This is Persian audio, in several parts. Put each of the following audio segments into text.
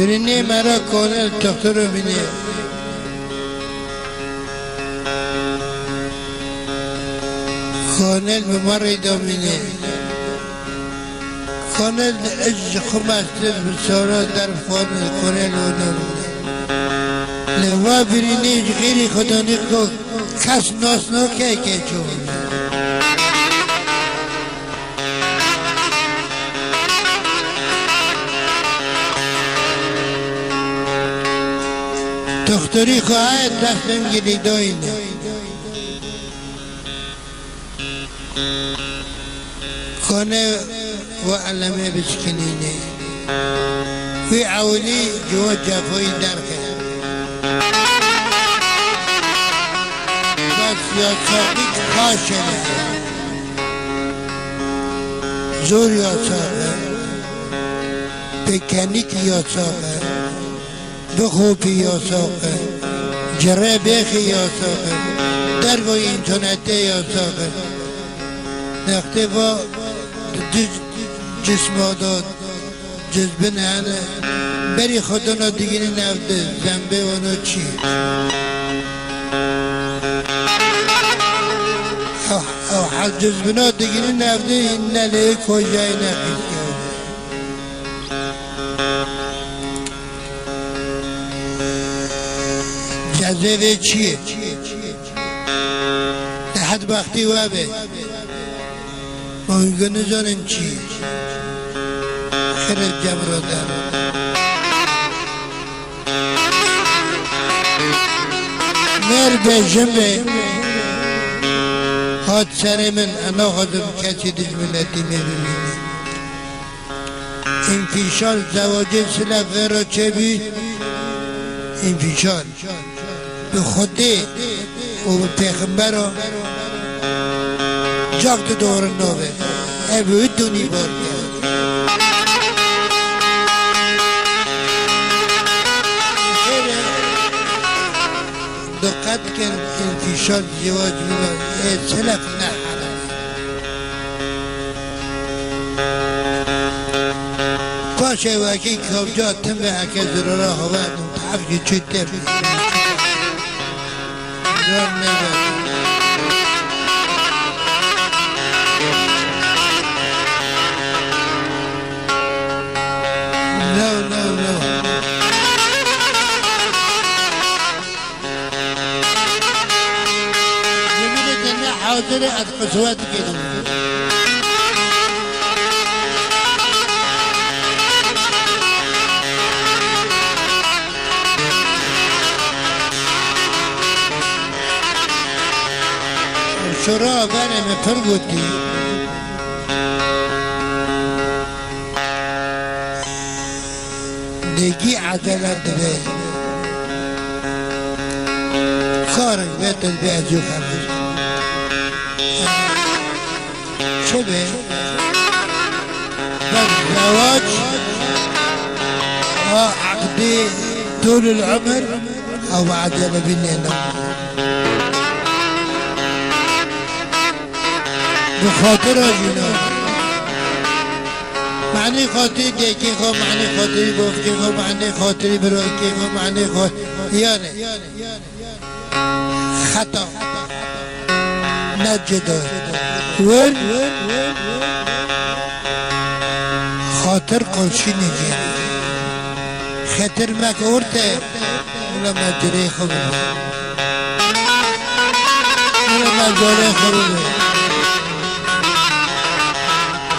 برینی مرا کانل دکتر رو بینی کانل به ما ریدا بینی کانل اج خمسته بسارا در فانل کانل و نمونه لوا برینی غیری خدانی کو کس ناس نکه که چون دکتری خواهد دستم گیری داینه خانه و علمه بسکنینه وی عولی جوا جفایی درکه بس یا ساقی خاشنه زور یا ساقه بکنیک یا ساقه بخوبی یا ساقه جره بخی یا ساقه در و اینترنته یا ساقه نقطه با جسمادات جذبه نهنه بری خودانا دیگری نفته زنبه وانا چی او حال جذبه نا دیگری نفته این نله کجای نخیز کرده جذبه چیه حد وقتی وابه مانگه نزارن چی خیر جمرا دار مر به جنبه هات سر من انا خودم کسی دجملتی میبینی انفیشال زواج سلفه را چه بی انفیشال به خودی و به پیغمبر را جاکت دور نوه اوی دونی بار کرد دقت کن انفیشال زواج میبار سلف نه باشه وکی کبجا تم به حکه ضرورا هوادم تحفی چی تم دار نباد حاضر از قصوات كده شراء بنا مفرقتي دقي عدلت به خارج بيت البيت يخرج شبه بالزواج عقدي طول العمر او عدل بيننا بخاطر جنون معنی خاطری دیگه خو معنی خاطری بفتی خو معنی خاطری برای که خو معنی خاطری یعنی خطا نجدا ون خاطر قلشی نگه خطر مکورته اولا مجره خوبه اولا مجره خوبه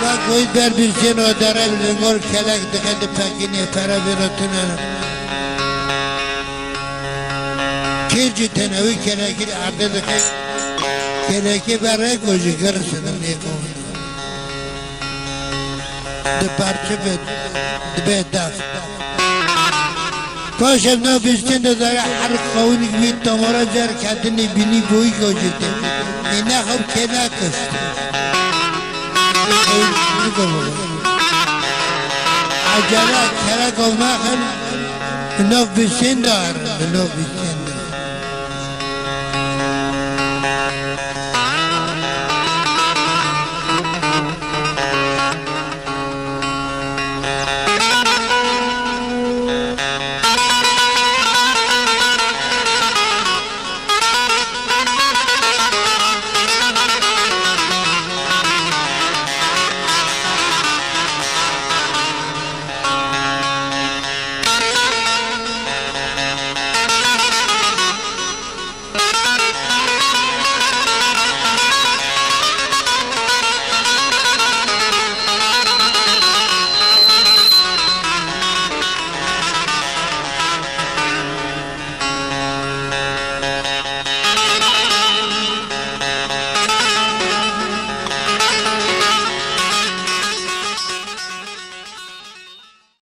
و کوئی بر بیرچین و داره لنگار کلک دقیق پکینه پرا بیراتونه کیرجی تنوی کلکی عرده دقیق کلکی برای کوچی کرسنم نیکون ده پرچه به دست کاش ابنا بیستین داره هر قوانی که بید تمارا زر کدنی بینی بوی کوچیده اینه خب که نکسته عجلات ترک و مخل نوف بیستین داره نوف بیستین